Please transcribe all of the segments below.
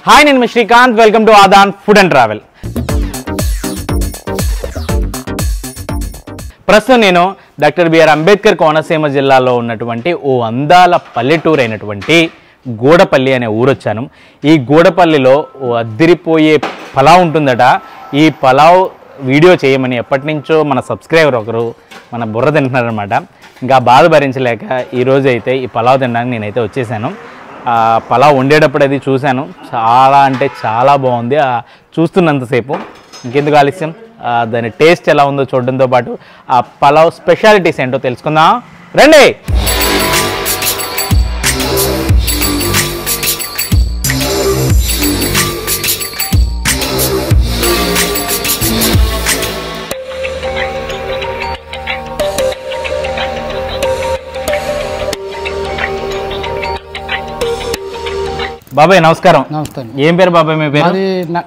Hi నేను మీ Srikanth welcome to Aadan food and travel. ప్రస్తుతం నేను డాక్టర్ బిఆర్ అంబేద్కర్ కోనసీమ జిల్లాలో ఉన్నటువంటి ఓ అందాల పల్లెటూరు అయినటువంటి గూడపల్లి అనే ఊరు వచ్చాను. ఈ గూడపల్లిలో ఓ అద్దిరిపోయే పలావ్ ఉంటుందట. ఈ పలావ్ వీడియో చేయమని ఎప్పటి నుంచో మన సబ్స్క్రైబర్ ఒకరు మన బుర్ర తింటున్నారనమాట. ఇంకా బాధ భరించలేక ఈరోజు అయితే ఈ పలావ్ తినడానికి నేనైతే వచ్చేసాను. పలావ్ వండేటప్పుడు అది చూశాను, చాలా అంటే చాలా బాగుంది. చూస్తున్నంతసేపు ఇంకెందుకు ఆలస్యం, దాని టేస్ట్ ఎలా ఉందో చూడడంతో పాటు ఆ పలావ్ స్పెషాలిటీస్ ఏంటో తెలుసుకుందాం రండి. బాబాయ్ నమస్కారం. నమస్కారం. ఏం పేరు బాబాయ్ మీ పేరు?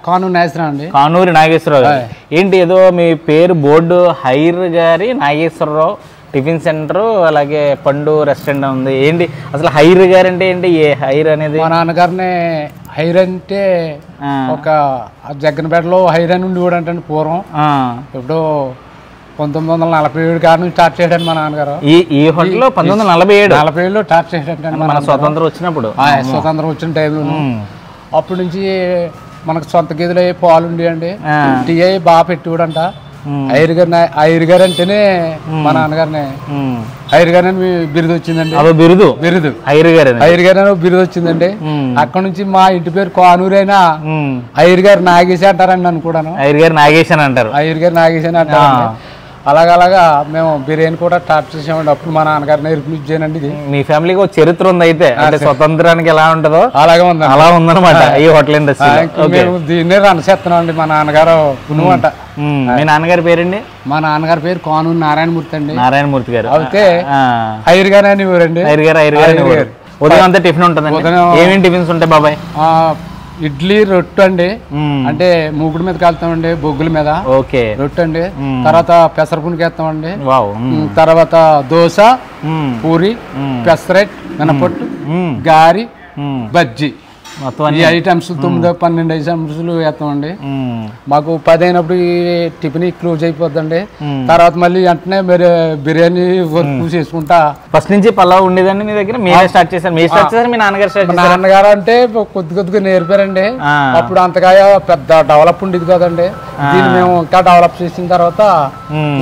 కానూరు నాగేశ్వరరావు అండి. కానూరు నాగేశ్వరరావు. ఏంటి ఏదో మీ పేరు బోర్డు హైర్ గారి నాగేశ్వరరావు టిఫిన్ సెంటర్ అలాగే పండు రెస్టారెంట్ ఉంది. ఏంటి అసలు హైర్ గారు అంటే ఏంటి? ఏ హైర్ అనేది? మా నాన్నగారిని హైర్ అంటే ఒక జగ్గనపేటలో హైర్ అని ఉండి కూడా అంటే పూర్వం ఎప్పుడో 1947 కాడ నుంచి స్టార్ట్ చేయడానికి మా నాన్నగారు ఈ హోటల్ 1947 స్టార్ట్ చేయడానికి మన స్వతంత్రం వచ్చినప్పుడు, స్వతంత్రం వచ్చిన టైంలో అప్పటి నుంచి మనకు సొంత గేదెలు అయ్యి పాలు ఉండి అండి టీ అయ్యి బాగా పెట్టివాడంట. ఐర్ గారు అంటేనే మా నాన్నగారిని ఐర్ గారు అని బిరుదు వచ్చిందండి. బిరుదు ఐర్ గారు అని బిరుదు వచ్చిందండి. అక్కడ నుంచి మా ఇంటి పేరు కానూరు అయినా ఐర్ గారు నాగేశ్ అంటారండి. నన్ను కూడా ఐర్ గారు నాగేశ్ అని అంటారు. ఐర్ గారు నాగేశ్ అని అంటారు. అలాగలాగా మేము బిర్యానీ కూడా స్టార్ట్ చేసామండి. అప్పుడు మా నాన్నగారు నేర్పించానండి. ఇది మీ ఫ్యామిలీకి ఒక చరిత్ర ఉంది అయితే, అంటే స్వతంత్రానికి ఎలా ఉంటుందో అలాగే ఉంది, అలా ఉందన్నమాట ఈ హోటల్ ఇండస్ట్రీ. మేము దీన్నే రన్ చేస్తున్నాం అండి. మా నాన్నగారు పునువంట. మీ నాన్నగారి పేరండి? మా నాన్నగారి పేరు కానూరు నారాయణమూర్తి అండి. నారాయణమూర్తి గారు. అయితే ఐర్ గారు అని ఊరండి. ఐర్ గారు. ఉదయం అంతా టిఫిన్ ఉంటుంది. ఏమేమి టిఫిన్స్ ఉంటాయి బాబాయ్? ఇడ్లీ, రొట్టె అండి. అంటే మూగుడు మీద కాలుతామండి, బొగ్గుల మీద. ఓకే. రొట్టె అండి. తర్వాత పెసరపునికి వేస్తామండి. తర్వాత దోశ, పూరి, పెసరెట్, మినపట్టు, గారి, బజ్జీ, ఈ ఐటమ్స్ 9-12 ఐటమ్స్ వేస్తామండి. మాకు 10 అయినప్పుడు ఈ టిఫిన్ క్లోజ్ అయిపోద్దండి. తర్వాత మళ్ళీ వెంటనే మీరు బిర్యానీ వర్క్ చేసుకుంటా. ఫస్ట్ నుంచి పలావ్ ఉండేదండి మీ దగ్గర? మీరే స్టార్ట్ చేశారు? మీ నాన్నగారు అంటే కొద్దిగా నేర్పారండి. అప్పుడు అంతగా పెద్ద డెవలప్ ఉండేది కదండి. దీన్ని మేము ఇంకా డెవలప్ చేసిన తర్వాత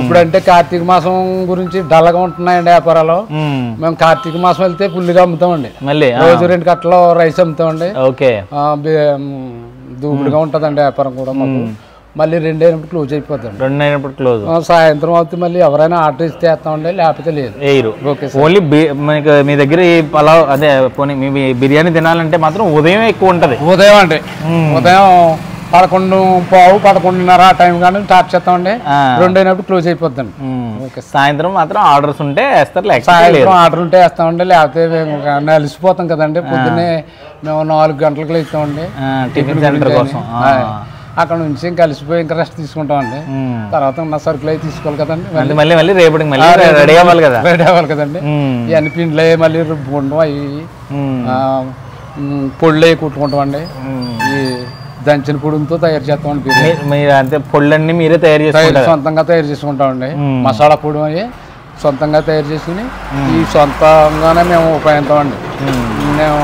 ఇప్పుడు అంటే కార్తీక మాసం గురించి డల్గా ఉంటున్నాయండి వ్యాపారాలు. మేము కార్తీక మాసం వెళ్తే ఫుల్గా అమ్ముతామండి. మళ్ళీ రోజు 2 కట్టలు రైస్ అమ్ముతామండి. దూకుడుగా ఉంటదండి వ్యాపారం కూడా మాకు. మళ్ళీ 2 అయినప్పుడు క్లోజ్ అయిపోతుంది. 2 అయినప్పుడు క్లోజ్. సాయంత్రం అవుతుంది. మళ్ళీ ఎవరైనా ఆర్డర్ ఇస్తే వేస్తామండి, లేకపోతే లేదు. ఓన్లీ మీ దగ్గర ఈ పలావ్ అదే పోనీ మీ బిర్యానీ తినాలంటే మాత్రం ఉదయం ఎక్కువ ఉంటది. ఉదయం అండి. ఉదయం 11:15-11:30 ఆ టైం కానీ స్టార్ట్ చేస్తామండి. 2 అయినప్పుడు క్లోజ్ అయిపోద్దండి. సాయంత్రం మాత్రం ఆర్డర్స్ ఉంటే వేస్తారు. సాయంత్రం ఆర్డర్ ఉంటే వేస్తామండి, లేకపోతే మేము అలసిపోతాం కదండి. పొద్దున్నే మేము 4 గంటలకు లేస్తామండి టిఫిన్ సెంటర్ కోసం. అక్కడ నుంచి ఇంకా కలిసిపోయి ఇంకా రెస్ట్ తీసుకుంటామండి. తర్వాత ఉన్న సరుకులు అవి తీసుకోవాలి కదండి. మళ్ళీ రేపటికి రెడీ అవ్వాలి కదండి. ఇవన్నీ పిండిలో మళ్ళీ రుబ్బుకుంటాం, అవి పొళ్ళు అవి కుట్టుకుంటామండి. ఈ దంచిన పొడితో తయారు చేస్తామండి. మీరు అంటే పొళ్ళన్నీ మీరే సొంతంగా తయారు చేసుకుంటామండి. మసాలా పొడి అవి సొంతంగా తయారు చేసుకుని ఈ సొంతంగానే మేము ఉపయోగిస్తామండి. మేము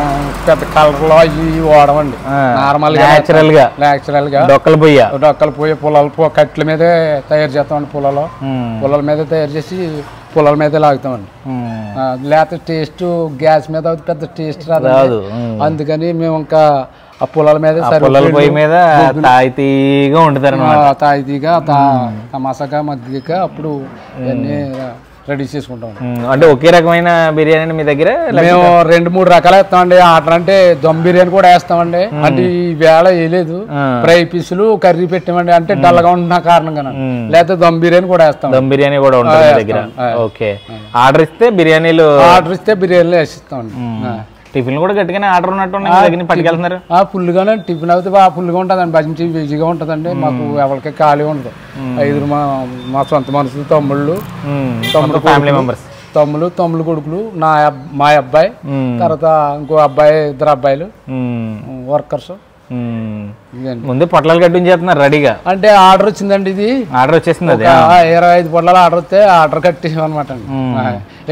పెద్ద కలర్లో అవి వాడమండి. నార్మల్ గా నేచురల్ గా డొక్కలు పోయే పొలాలు కట్ల మీదే తయారు చేస్తామండి. పొలాల మీద తయారు చేసి పొలాల మీద లాగుతామండి. లేకపోతే టేస్ట్ గ్యాస్ మీద పెద్ద టేస్ట్ రాదు. అందుకని మేము ఇంకా ఆ పొలాల మీద తాయితీగా ఉంటారు. తాయితీగా తమాసాగా మధ్యగా అప్పుడు ఇవన్నీ రెడీ చేసుకుంటాం. అంటే ఒకే రకమైన బిర్యానీ మీ దగ్గర మేము 2-3 రకాలు వేస్తామండి. ఆర్డర్ అంటే దమ్ బిర్యానీ కూడా వేస్తామండి. అంటే ఈ వేళ వేయలేదు, ఫ్రై పీసులు కర్రీ పెట్టామండి. అంటే డల్గా ఉంటున్న కారణంగా. లేకపోతే దమ్ బిర్యానీ కూడా వేస్తాం. దమ్ బిర్యానీ కూడా ఉంటుంది మీ దగ్గర? ఓకే. ఆర్డర్ ఇస్తే బిర్యానీలు వేసిస్తామండి. టిఫిన్ కూడా గట్టిగానే ఆర్డర్ ఉన్నట్టు పట్టుకెళ్తున్నారు. ఫుల్గానే టిఫిన్ అయితే బాగా ఫుల్గా ఉంటుందండి. మంచి బిజీగా ఉంటుందండి. మాకు ఎవరికి ఖాళీ ఉండదు. 5 మా సొంత మనుషులు, తమ్ముళ్ళు, ఫ్యామిలీ మెంబర్స్, తమ్ముళ్ళు కొడుకులు, మా అబ్బాయి, తర్వాత ఇంకో అబ్బాయి, 2 అబ్బాయిలు వర్కర్స్ ముందు పొట్లాలు కట్టించేస్తున్నారు రెడీగా. అంటే ఆర్డర్ వచ్చిందండి, ఇది ఆర్డర్ వచ్చేసింది. అది 25 పొట్లాలు ఆర్డర్ వస్తే ఆర్డర్ కట్టేసాం అనమాట అండి.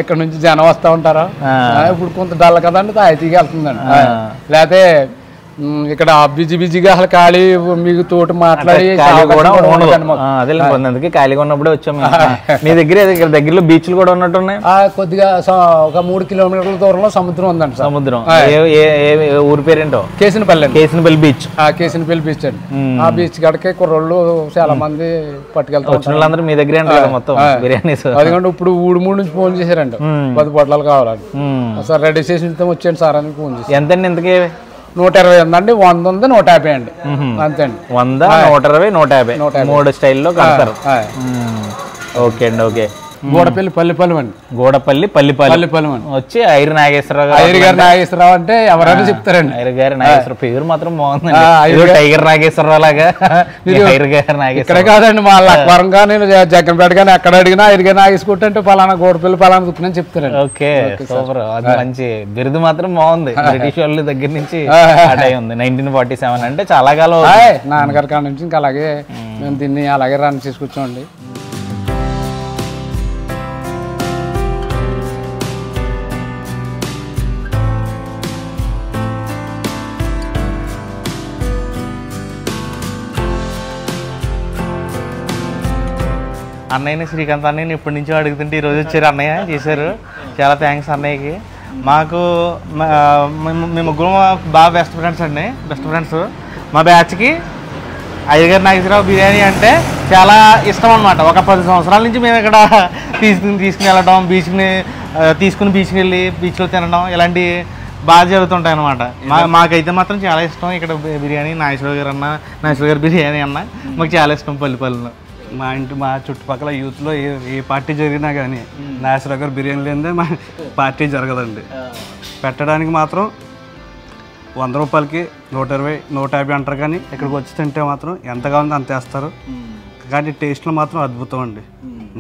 ఇక్కడ నుంచి జనం వస్తూ ఉంటారు. ఇప్పుడు కొంత డల్ కదండి, తాయితీకి వెళ్తుందండి. లేకపోతే ఇక్కడ బిజీగా అసలు ఖాళీ మీకు తోటి మాట్లాడి అందుకే ఖాళీగా ఉన్నప్పుడే వచ్చాము. మీ దగ్గర దగ్గరలో బీచ్లు కూడా ఉన్నట్టున్నాయి. కొద్దిగా ఒక 3 కిలోమీటర్ల దూరంలో సముద్రం ఉందండి. సముద్రం ఊరి పేరేంటో? కేసినపల్లి. కేసినపల్లి బీచ్. కేసినపల్లి బీచ్ అండి. ఆ బీచ్ కాడికి కుర్రోళ్ళు చాలా మంది పట్టుకెళ్తారు. వచ్చిన వాళ్ళందరూ మీ దగ్గరే మొత్తం బిర్యానీ. అదిగంటే ఇప్పుడు ఊడుమూడు నుంచి ఫోన్ చేశారండి, 10 పొట్లాలు కావాలండి. సార్ రెడీ చేసి వచ్చాను సార్ అని ఫోన్ చేసి. ఎంతండి ఇంతకీ? 120 ఉందండి, 100 ఉంది, 150 అండి. అంతే అండి. 100, 120, 150 3 స్టైల్లో కడతారు. ఓకే అండి. ఓకే. గోడపల్లి పల్లిపల్లి అండి. గోడపల్లి పల్లిపల్లి వచ్చి ఐరు నాగేశ్వరరావు. ఐరు గారి నాగేశ్వరరావు అంటే ఎవరైనా చెప్తారండి. ఐరు గారి నాగేశ్వరరావు పేరు మాత్రం బాగుందండి. టైగర్ నాగేశ్వరరావు లాగా ఐరు గారి నాగేశ్వర. ఇక్కడ కాదండి, మా లక్వరం కానీ జగ్గంపేట కానీ ఎక్కడ అడిగినా ఐరు గారి నాగేసుకుంటే అంటే పలానా గోడపల్లి పలానా దుక్కునని చెప్తారండి. Okay, super. అది మంచి బిరుదు మాత్రం బాగుంది. బ్రిటిష్ వాళ్ళ దగ్గర నుంచి ఉంది. 1947 అంటే చాలా కాలం. నాన్నగారి కాడ నుంచి ఇంకా అలాగే మేము దీన్ని అలాగే రన్ చేసుకొచ్చామండి. అన్నయ్యని శ్రీకాంత్ అన్నయ్యని ఇప్పటి నుంచో అడుగుతుంటే ఈరోజు వచ్చారు. అన్నయ్య చేశారు, చాలా థ్యాంక్స్ అన్నయ్యకి. మాకు మేము ముగ్గురు బాగా బెస్ట్ ఫ్రెండ్స్ అండి. Best friends. మా బ్యాచ్కి ఐదుగారి నాగేశ్వరరావు బిర్యానీ అంటే చాలా ఇష్టం అనమాట. ఒక 10 సంవత్సరాల నుంచి మేము ఇక్కడ తీసుకుని వెళ్ళడం, బీచ్కి వెళ్ళి బీచ్లో తినడం ఇలాంటివి బాగా జరుగుతుంటాయి అనమాట. మాకైతే మాత్రం చాలా ఇష్టం ఇక్కడ బిర్యానీ. నాగేశ్వర గారి బిర్యానీ అన్న మాకు చాలా ఇష్టం. పల్లిపల్లిలో మా చుట్టుపక్కల యూత్లో ఏ పార్టీ జరిగినా కానీ నాగేశ్వర గారు బిర్యానీ లేదే మా పార్టీ జరగదండి. పెట్టడానికి మాత్రం 100 రూపాయలకి 120, 150 అంటారు, కానీ ఇక్కడికి వచ్చి తింటే మాత్రం ఎంత కావాలంటే అంత వేస్తారు. కానీ టేస్ట్లో మాత్రం అద్భుతం అండి.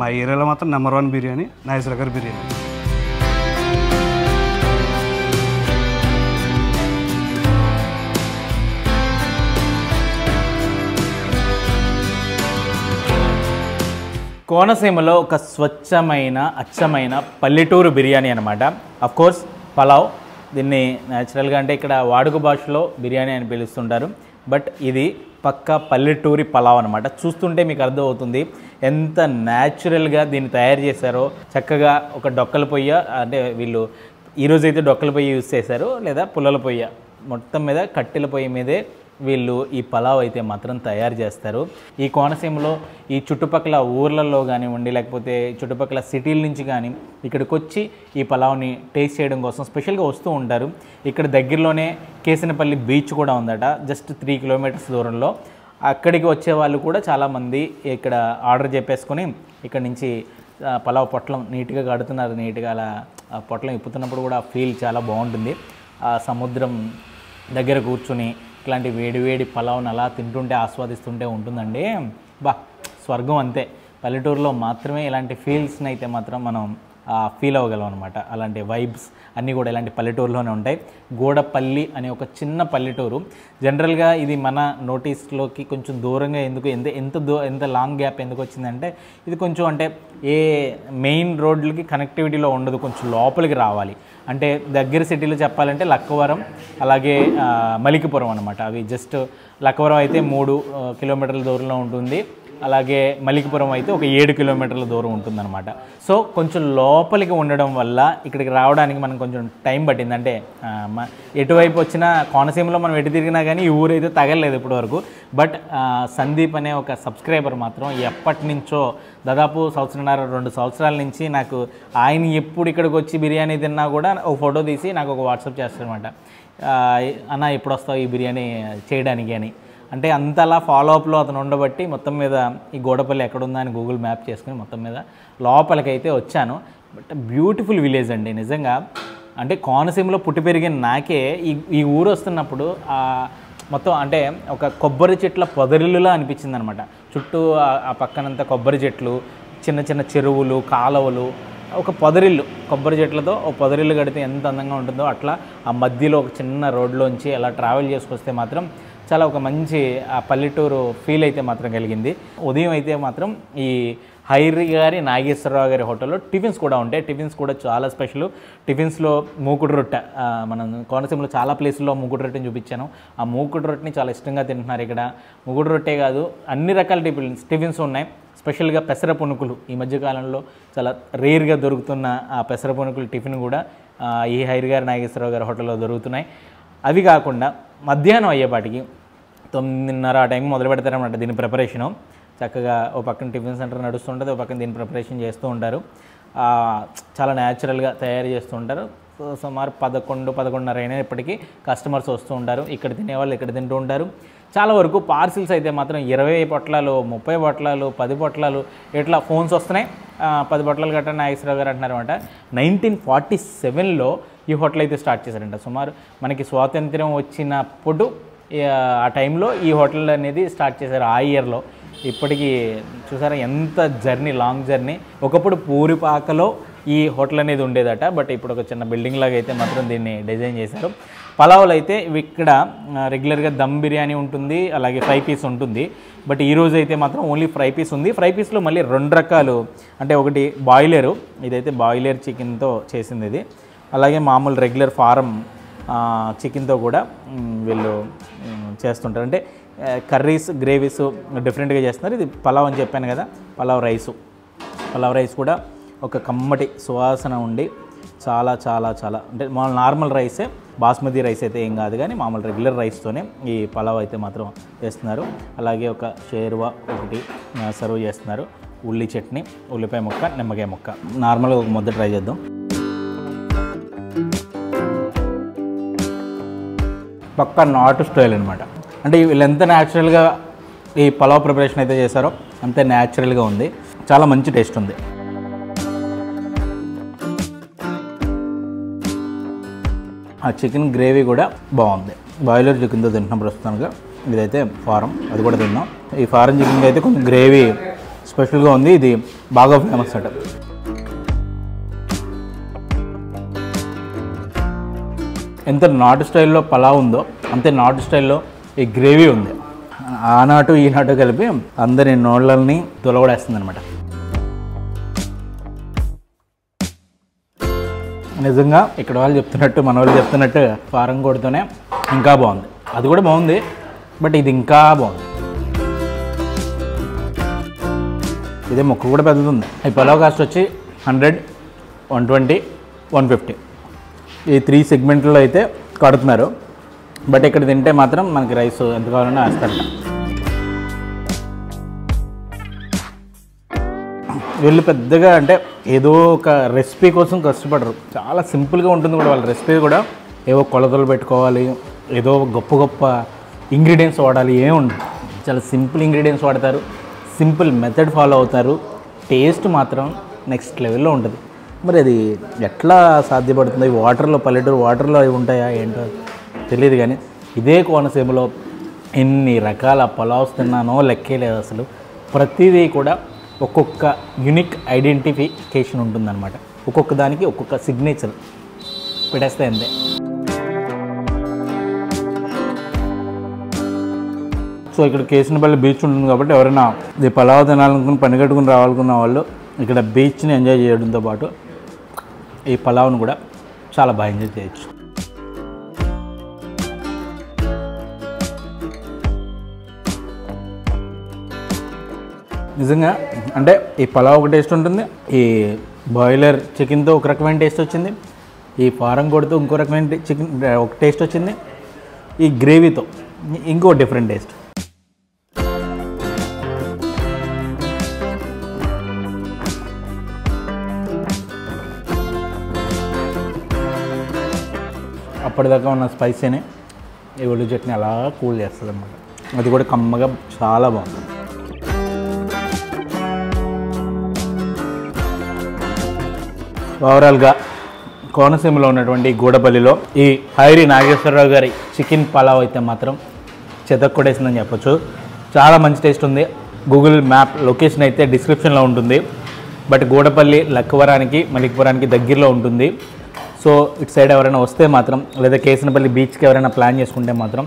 మా ఏరియాలో మాత్రం నెంబర్ 1 బిర్యానీ నాగేశ్వర గారి బిర్యానీ. కోనసీమలో ఒక స్వచ్ఛమైన అచ్చమైన పల్లెటూరు బిర్యానీ అనమాట. అఫ్కోర్స్ పలావ్, దీన్ని న్యాచురల్గా అంటే ఇక్కడ వాడుక భాషలో బిర్యానీ అని పిలుస్తుంటారు. బట్ ఇది పక్కా పల్లెటూరి పలావ్ అనమాట. చూస్తుంటే మీకు అర్థమవుతుంది ఎంత న్యాచురల్గా దీన్ని తయారు చేశారో. చక్కగా ఒక డొక్కల పొయ్య, అంటే వీళ్ళు ఈరోజైతే డొక్కల పొయ్యి యూజ్ చేశారు, లేదా పుల్లల పొయ్య, మొత్తం మీద కట్టెల పొయ్యి మీదే వీళ్ళు ఈ పలావ్ అయితే మాత్రం తయారు చేస్తారు. ఈ కోనసీమలో ఈ చుట్టుపక్కల ఊర్లలో కానివ్వండి, లేకపోతే చుట్టుపక్కల సిటీల నుంచి కానీ ఇక్కడికి వచ్చి ఈ పలావ్ని టేస్ట్ చేయడం కోసం స్పెషల్గా వస్తూ ఉంటారు. ఇక్కడ దగ్గరలోనే కేసినపల్లి బీచ్ కూడా ఉందట, జస్ట్ 3 కిలోమీటర్స్ దూరంలో. అక్కడికి వచ్చే వాళ్ళు కూడా చాలామంది ఇక్కడ ఆర్డర్ చెప్పేసుకొని ఇక్కడ నుంచి పలావ్ పొట్లం నీట్గా కడుతున్నారు. నీట్గా అలా పొట్లం ఇప్పుతున్నప్పుడు కూడా ఫీల్ చాలా బాగుంటుంది. ఆ సముద్రం దగ్గర కూర్చుని ఇట్లాంటి వేడివేడి పలావ్ని అలా తింటుంటే ఆస్వాదిస్తుంటే ఉంటుందండి. స్వర్గం అంతే. పల్లెటూరులో మాత్రమే ఇలాంటి ఫీల్స్ని అయితే మాత్రం మనం ఫీల్ అవ్వగలం అనమాట. అలాంటి వైబ్స్ అన్నీ కూడా ఇలాంటి పల్లెటూరులోనే ఉంటాయి. గోడపల్లి అనే ఒక చిన్న పల్లెటూరు. జనరల్గా ఇది మన నోటీస్లోకి కొంచెం దూరంగా ఎందుకు ఎంత లాంగ్ గ్యాప్ ఎందుకు వచ్చిందంటే, ఇది కొంచెం అంటే ఏ మెయిన్ రోడ్లకి కనెక్టివిటీలో ఉండదు, కొంచెం లోపలికి రావాలి. అంటే దగ్గర సిటీలో చెప్పాలంటే లక్కవరం, అలాగే మలికిపురం అనమాట. అవి జస్ట్ లక్కవరం అయితే 3 కిలోమీటర్ల దూరంలో ఉంటుంది, అలాగే మలికిపురం అయితే ఒక 7 కిలోమీటర్ల దూరం ఉంటుందన్నమాట. సో కొంచెం లోపలికి ఉండడం వల్ల ఇక్కడికి రావడానికి మనం కొంచెం టైం పట్టింది. అంటే ఎటువైపు వచ్చినా కోనసీమలో మనం ఎటు తిరిగినా కానీ ఈ ఊరైతే తగలలేదు ఇప్పటివరకు. బట్ సందీప్ అనే ఒక సబ్స్క్రైబర్ మాత్రం ఎప్పటి నుంచో దాదాపు 1.5-2 సంవత్సరాల నుంచి నాకు ఆయన ఎప్పుడు ఇక్కడికి వచ్చి బిర్యానీ తిన్నా కూడా ఒక ఫోటో తీసి నాకు ఒక వాట్సాప్ చేస్తారనమాట, అన్న ఎప్పుడు వస్తావు ఈ బిర్యానీ చేయడానికి అని. అంటే అంతలా ఫాలోఅప్లో అతను ఉండబట్టి మొత్తం మీద ఈ గోడపల్లి ఎక్కడుందా అని గూగుల్ మ్యాప్ చేసుకుని మొత్తం మీద లోపలికైతే వచ్చాను. బట్ బ్యూటిఫుల్ విలేజ్ అండి నిజంగా. అంటే కోనసీమలో పుట్టి పెరిగిన నాకే ఈ ఊరు వస్తున్నప్పుడు మొత్తం అంటే ఒక కొబ్బరి చెట్ల పొదరిల్లులా అనిపించింది అనమాట. చుట్టూ ఆ పక్కనంతా కొబ్బరి చెట్లు, చిన్న చిన్న చెరువులు, కాలువలు, ఒక పొదరిల్లు, కొబ్బరి చెట్లతో ఒక పొదరిల్లు కడితే ఎంత అందంగా ఉంటుందో అట్లా ఆ మధ్యలో ఒక చిన్న రోడ్లోంచి అలా ట్రావెల్ చేసుకొస్తే మాత్రం చాలా ఒక మంచి ఆ పల్లెటూరు ఫీల్ అయితే మాత్రం కలిగింది. ఉదయం అయితే మాత్రం ఈ హైరి గారి నాగేశ్వరరావు గారి హోటల్లో టిఫిన్స్ కూడా ఉంటాయి. టిఫిన్స్ కూడా చాలా స్పెషల్. టిఫిన్స్లో మూకుడు రొట్టె, మనం కోనసీమలో చాలా ప్లేసుల్లో మూకుడు రొట్టెని చూపించాను. ఆ మూకుడు రొట్టెని చాలా ఇష్టంగా తింటున్నారు ఇక్కడ. మూకుడు రొట్టె కాదు, అన్ని రకాల టిఫిన్స్ ఉన్నాయి. స్పెషల్గా పెసర పునుకులు ఈ మధ్యకాలంలో చాలా రేర్గా దొరుకుతున్న ఆ పెసర పునుకులు టిఫిన్ కూడా ఈ హైరి గారి నాగేశ్వరరావు గారి హోటల్లో దొరుకుతున్నాయి. అవి కాకుండా మధ్యాహ్నం అయ్యేపాటికి 9:30 ఆ టైం మొదలు పెడతారన్నమాట దీని ప్రిపరేషను. చక్కగా ఓ పక్కన టిఫిన్ సెంటర్ నడుస్తుంటుంది, ఓ పక్కన దీని ప్రిపరేషన్ చేస్తూ ఉంటారు. చాలా న్యాచురల్గా తయారు చేస్తూ ఉంటారు. సుమారు 11-11:30 అయినా ఇప్పటికీ కస్టమర్స్ వస్తూ ఉంటారు. ఇక్కడ తినేవాళ్ళు ఇక్కడ తింటూ ఉంటారు. చాలా వరకు పార్సిల్స్ అయితే మాత్రం 20 పొట్లాలు, 30 పొట్లాలు, 10 పొట్లాలు ఇట్లా ఫోన్స్ వస్తున్నాయి. 10 పొట్లాలు కట్టండి నాగేశ్వరరావు గారు అంటున్నారన్నమాట. 1947లో ఈ హోటల్ అయితే స్టార్ట్ చేశారంట. సుమారు మనకి స్వాతంత్ర్యం వచ్చినప్పుడు ఆ టైంలో ఈ హోటల్ అనేది స్టార్ట్ చేశారు. ఆ ఇయర్లో. ఇప్పటికీ చూసారా ఎంత జర్నీ, లాంగ్ జర్నీ. ఒకప్పుడు పూరిపాకలో ఈ హోటల్ అనేది ఉండేదట, బట్ ఇప్పుడు ఒక చిన్న బిల్డింగ్ లాగా అయితే మాత్రం దీన్ని డిజైన్ చేశారు. పలావులు అయితే ఇక్కడ రెగ్యులర్గా దమ్ బిర్యానీ ఉంటుంది, అలాగే ఫ్రై పీస్ ఉంటుంది. బట్ ఈరోజు అయితే మాత్రం ఓన్లీ ఫ్రై పీస్ ఉంది. ఫ్రై పీస్లో మళ్ళీ 2 రకాలు, అంటే ఒకటి బాయిలరు, ఇదైతే బాయిలర్ చికెన్తో చేసింది ఇది. అలాగే మామూలు రెగ్యులర్ ఫారం చికెన్తో కూడా వీళ్ళు చేస్తుంటారు. అంటే కర్రీస్, గ్రేవీస్ డిఫరెంట్గా చేస్తున్నారు. ఇది పలావ్ అని చెప్పాను కదా, పలావ్ రైస్ కూడా ఒక కమ్మటి సువాసన ఉండి చాలా చాలా చాలా, అంటే మామూలు నార్మల్ రైసే, బాస్మతి రైస్ అయితే ఏం కాదు, కానీ మామూలు రెగ్యులర్ రైస్తోనే ఈ పలావ్ అయితే మాత్రం చేస్తున్నారు. అలాగే ఒక షేర్వా ఒకటి సర్వ్ చేస్తున్నారు. ఉల్లి చట్నీ, ఉల్లిపాయ ముక్క, నిమ్మకాయ ముక్క. నార్మల్గా ఒక ముద్ద ట్రై చేద్దాం. పక్కా నాటు స్టైల్ అనమాట. అంటే వీళ్ళు ఎంత న్యాచురల్గా ఈ పలావ్ ప్రిపరేషన్ అయితే చేశారో అంతే న్యాచురల్గా ఉంది. చాలా మంచి టేస్ట్ ఉంది. ఆ చికెన్ గ్రేవీ కూడా బాగుంది. బాయిలర్ చికెన్తో తింటున్నాం ప్రస్తుతానికి. ఇదైతే ఫారం, అది కూడా తిన్నాం. ఈ ఫారం చికెన్ అయితే కొంచెం గ్రేవీ స్పెషల్గా ఉంది. ఇది బాగా ఫేమస్ అట. ఎంత నాటు స్టైల్లో పలావ్ ఉందో అంతే నాటు స్టైల్లో ఈ గ్రేవీ ఉంది. ఆ నాటు ఈ నాటు కలిపి అందరి నోళ్ళని తొలగడేస్తుంది అనమాట. నిజంగా ఇక్కడ వాళ్ళు చెప్తున్నట్టు, మన వాళ్ళు చెప్తున్నట్టు ఫారం కొడుతూనే ఇంకా బాగుంది. అది కూడా బాగుంది, బట్ ఇది ఇంకా బాగుంది. ఇదే మొక్క కూడా పెద్దది ఉంది. ఈ పలావ్ కాస్ట్ వచ్చి 100, 120, 150 ఈ 3 సెగ్మెంట్లో అయితే కడుతున్నారు. బట్ ఇక్కడ తింటే మాత్రం మనకి రైస్ ఎంత కావాలన్నా వేస్తారంట. వీళ్ళు పెద్దగా అంటే ఏదో ఒక రెసిపీ కోసం కష్టపడరు. చాలా సింపుల్గా ఉంటుంది కూడా వాళ్ళ రెసిపీ కూడా. ఏవో కొలతలు పెట్టుకోవాలి, ఏదో గొప్ప గొప్ప ఇంగ్రీడియంట్స్ వాడాలి, ఏమి ఉండదు. చాలా సింపుల్ ఇంగ్రీడియంట్స్ వాడతారు, సింపుల్ మెథడ్ ఫాలో అవుతారు. టేస్ట్ మాత్రం నెక్స్ట్ లెవెల్లో ఉంటుంది. మరి అది ఎట్లా సాధ్యపడుతుంది? వాటర్లో, పల్లెటూరు వాటర్లో అవి ఉంటాయా ఏంటో తెలియదు. కానీ ఇదే కోనసీమలో ఎన్ని రకాల పలావ్స్ తిన్నానో లెక్కే లేదు అసలు. ప్రతిదీ కూడా ఒక్కొక్క యూనిక్ ఐడెంటిఫికేషన్ ఉంటుందన్నమాట. ఒక్కొక్క దానికి ఒక్కొక్క సిగ్నేచర్ పెట్టేస్తే అంతే. సో ఇక్కడ కేసినపల్లి బీచ్ ఉంటుంది కాబట్టి ఎవరైనా ఇది పలావ్ తినాలనుకుని పని కట్టుకుని రావాలనుకున్న వాళ్ళు ఇక్కడ బీచ్ని ఎంజాయ్ చేయడంతో పాటు ఈ పలావ్ను కూడా చాలా బాగా ఎంజాయ్ చేయొచ్చు. నిజంగా అంటే ఈ పలావ్ ఒక టేస్ట్ ఉంటుంది, ఈ బాయిలర్ చికెన్తో ఒక రకమైన టేస్ట్ వచ్చింది, ఈ ఫారం కొడుతూ ఇంకో రకమైన చికెన్ ఒక టేస్ట్ వచ్చింది, ఈ గ్రేవీతో ఇంకో డిఫరెంట్ టేస్ట్. అప్పటిదాకా ఉన్న స్పైసీని ఈ ఉల్లి చట్నీ అలా కూల్ చేస్తుంది అన్నమాట. అది కూడా కమ్మగా చాలా బాగుంది. ఓవరాల్గా కోనసీమలో ఉన్నటువంటి గూడపల్లిలో ఈ హైరి నాగేశ్వరరావు గారి చికెన్ పలావ్ అయితే మాత్రం చెతక్కొడేసిందని చెప్పొచ్చు. చాలా మంచి టేస్ట్ ఉంది. గూగుల్ మ్యాప్ లొకేషన్ అయితే డిస్క్రిప్షన్లో ఉంటుంది. బట్ గూడపల్లి లక్కవరానికి, మలిక్పురానికి దగ్గరలో ఉంటుంది. సో ఇటు సైడ్ ఎవరైనా వస్తే మాత్రం, లేదా కేసినపల్లి బీచ్కి ఎవరైనా ప్లాన్ చేసుకుంటే మాత్రం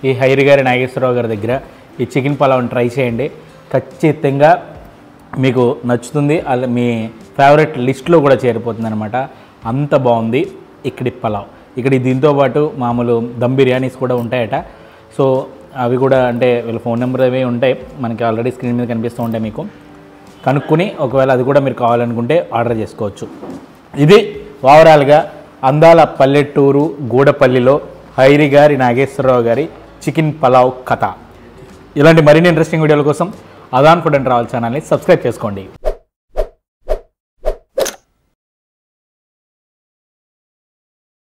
ఈ హైరి గారి నాగేశ్వరరావు గారి దగ్గర ఈ చికెన్ పలావ్ని ట్రై చేయండి. ఖచ్చితంగా మీకు నచ్చుతుంది. అలా మీ ఫేవరెట్ లిస్ట్లో కూడా చేరిపోతుంది అనమాట. అంత బాగుంది ఇక్కడి పలావ్. ఇక్కడ దీంతో పాటు మామూలు దమ్ బిర్యానీస్ కూడా ఉంటాయట. సో అవి కూడా అంటే వీళ్ళ ఫోన్ నెంబర్ అవి ఉంటాయి మనకి, ఆల్రెడీ స్క్రీన్ మీద కనిపిస్తూ ఉంటాయి. మీకు కనుక్కొని ఒకవేళ అది కూడా మీరు కావాలనుకుంటే ఆర్డర్ చేసుకోవచ్చు. ఇది ఓవరాల్గా అందాల పల్లెటూరు గూడపల్లిలో హైరి గారి నాగేశ్వరరావు గారి చికెన్ పలావ్ కథ. ఇలాంటి మరిన్ని ఇంట్రెస్టింగ్ వీడియోల కోసం అదాన్ ఫుడ్ అండ్ ట్రావెల్ ఛానల్ని సబ్స్క్రైబ్ చేసుకోండి.